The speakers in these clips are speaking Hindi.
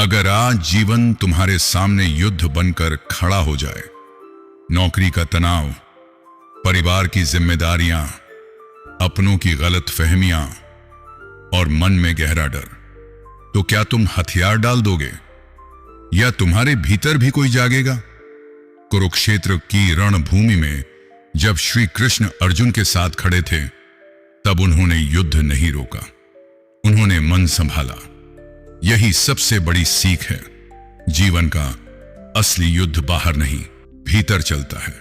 अगर आज जीवन तुम्हारे सामने युद्ध बनकर खड़ा हो जाए, नौकरी का तनाव, परिवार की जिम्मेदारियां, अपनों की गलत फहमियां और मन में गहरा डर, तो क्या तुम हथियार डाल दोगे या तुम्हारे भीतर भी कोई जागेगा? कुरुक्षेत्र की रणभूमि में जब श्री कृष्ण अर्जुन के साथ खड़े थे, तब उन्होंने युद्ध नहीं रोका, उन्होंने मन संभाला। यही सबसे बड़ी सीख है। जीवन का असली युद्ध बाहर नहीं, भीतर चलता है।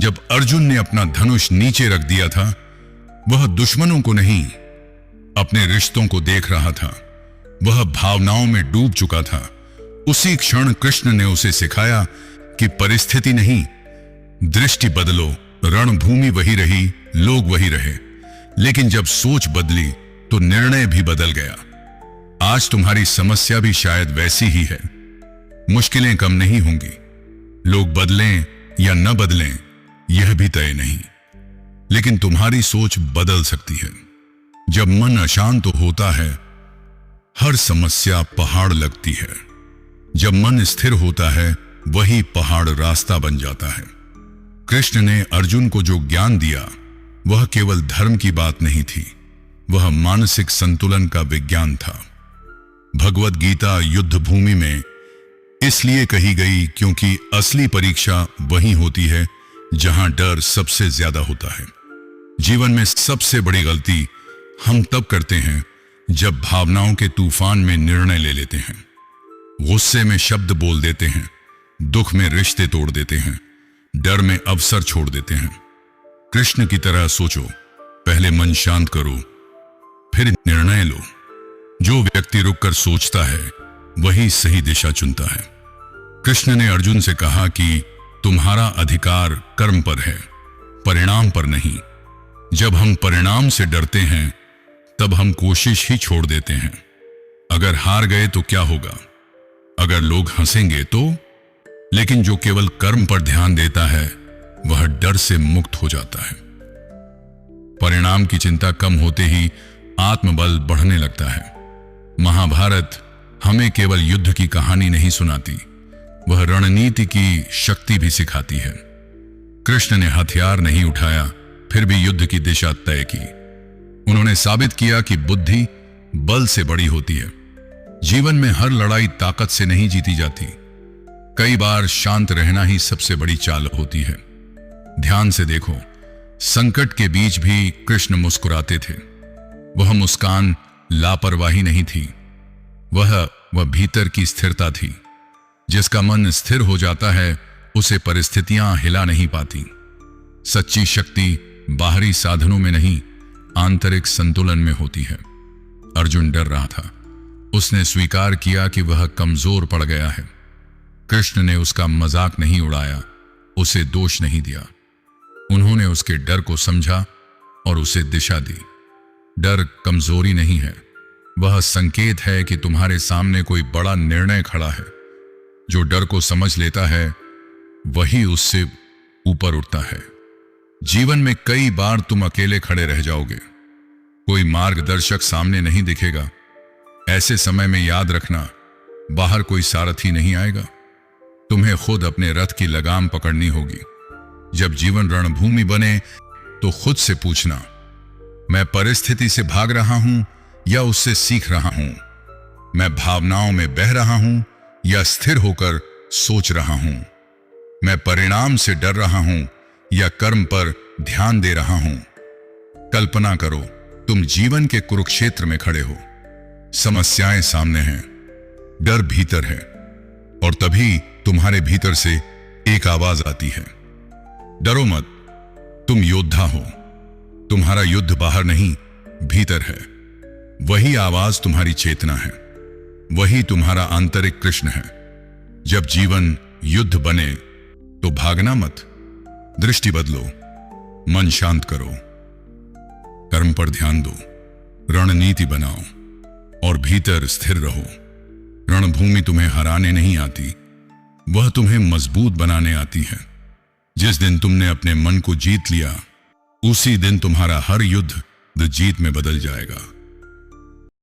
जब अर्जुन ने अपना धनुष नीचे रख दिया था, वह दुश्मनों को नहीं, अपने रिश्तों को देख रहा था। वह भावनाओं में डूब चुका था। उसी क्षण कृष्ण ने उसे सिखाया कि परिस्थिति नहीं, दृष्टि बदलो। रणभूमि वही रही, लोग वही रहे, लेकिन जब सोच बदली तो निर्णय भी बदल गया। आज तुम्हारी समस्या भी शायद वैसी ही है। मुश्किलें कम नहीं होंगी, लोग बदलें या न बदलें यह भी तय नहीं, लेकिन तुम्हारी सोच बदल सकती है। जब मन अशांत होता है, हर समस्या पहाड़ लगती है। जब मन स्थिर होता है, वही पहाड़ रास्ता बन जाता है। कृष्ण ने अर्जुन को जो ज्ञान दिया, वह केवल धर्म की बात नहीं थी, वह मानसिक संतुलन का विज्ञान था। भगवत गीता युद्ध भूमि में इसलिए कही गई क्योंकि असली परीक्षा वही होती है जहां डर सबसे ज्यादा होता है। जीवन में सबसे बड़ी गलती हम तब करते हैं जब भावनाओं के तूफान में निर्णय ले लेते हैं, गुस्से में शब्द बोल देते हैं, दुख में रिश्ते तोड़ देते हैं, डर में अवसर छोड़ देते हैं। कृष्ण की तरह सोचो, पहले मन शांत करो, फिर निर्णय लो। जो व्यक्ति रुककर सोचता है, वही सही दिशा चुनता है। कृष्ण ने अर्जुन से कहा कि तुम्हारा अधिकार कर्म पर है, परिणाम पर नहीं। जब हम परिणाम से डरते हैं, तब हम कोशिश ही छोड़ देते हैं। अगर हार गए तो क्या होगा? अगर लोग हंसेंगे तो? लेकिन जो केवल कर्म पर ध्यान देता है, वह डर से मुक्त हो जाता है। परिणाम की चिंता कम होते ही आत्मबल बढ़ने लगता है। महाभारत हमें केवल युद्ध की कहानी नहीं सुनाती, वह रणनीति की शक्ति भी सिखाती है। कृष्ण ने हथियार नहीं उठाया, फिर भी युद्ध की दिशा तय की। उन्होंने साबित किया कि बुद्धि बल से बड़ी होती है। जीवन में हर लड़ाई ताकत से नहीं जीती जाती, कई बार शांत रहना ही सबसे बड़ी चाल होती है। ध्यान से देखो, संकट के बीच भी कृष्ण मुस्कुराते थे। वह मुस्कान लापरवाही नहीं थी, वह भीतर की स्थिरता थी। जिसका मन स्थिर हो जाता है, उसे परिस्थितियां हिला नहीं पाती। सच्ची शक्ति बाहरी साधनों में नहीं, आंतरिक संतुलन में होती है। अर्जुन डर रहा था, उसने स्वीकार किया कि वह कमजोर पड़ गया है। कृष्ण ने उसका मजाक नहीं उड़ाया, उसे दोष नहीं दिया। उन्होंने उसके डर को समझा और उसे दिशा दी। डर कमजोरी नहीं है, वह संकेत है कि तुम्हारे सामने कोई बड़ा निर्णय खड़ा है। जो डर को समझ लेता है, वही उससे ऊपर उठता है। जीवन में कई बार तुम अकेले खड़े रह जाओगे, कोई मार्गदर्शक सामने नहीं दिखेगा। ऐसे समय में याद रखना, बाहर कोई सारथी नहीं आएगा, तुम्हें खुद अपने रथ की लगाम पकड़नी होगी। जब जीवन रणभूमि बने, तो खुद से पूछना, मैं परिस्थिति से भाग रहा हूं या उससे सीख रहा हूं? मैं भावनाओं में बह रहा हूं या स्थिर होकर सोच रहा हूं? मैं परिणाम से डर रहा हूं या कर्म पर ध्यान दे रहा हूं? कल्पना करो, तुम जीवन के कुरुक्षेत्र में खड़े हो। समस्याएं सामने हैं, डर भीतर है, और तभी तुम्हारे भीतर से एक आवाज आती है, डरो मत, तुम योद्धा हो। तुम्हारा युद्ध बाहर नहीं, भीतर है। वही आवाज तुम्हारी चेतना है, वही तुम्हारा आंतरिक कृष्ण है। जब जीवन युद्ध बने, तो भागना मत, दृष्टि बदलो, मन शांत करो, कर्म पर ध्यान दो, रणनीति बनाओ और भीतर स्थिर रहो। रणभूमि तुम्हें हराने नहीं आती, वह तुम्हें मजबूत बनाने आती है। जिस दिन तुमने अपने मन को जीत लिया, उसी दिन तुम्हारा हर युद्ध जीत में बदल जाएगा।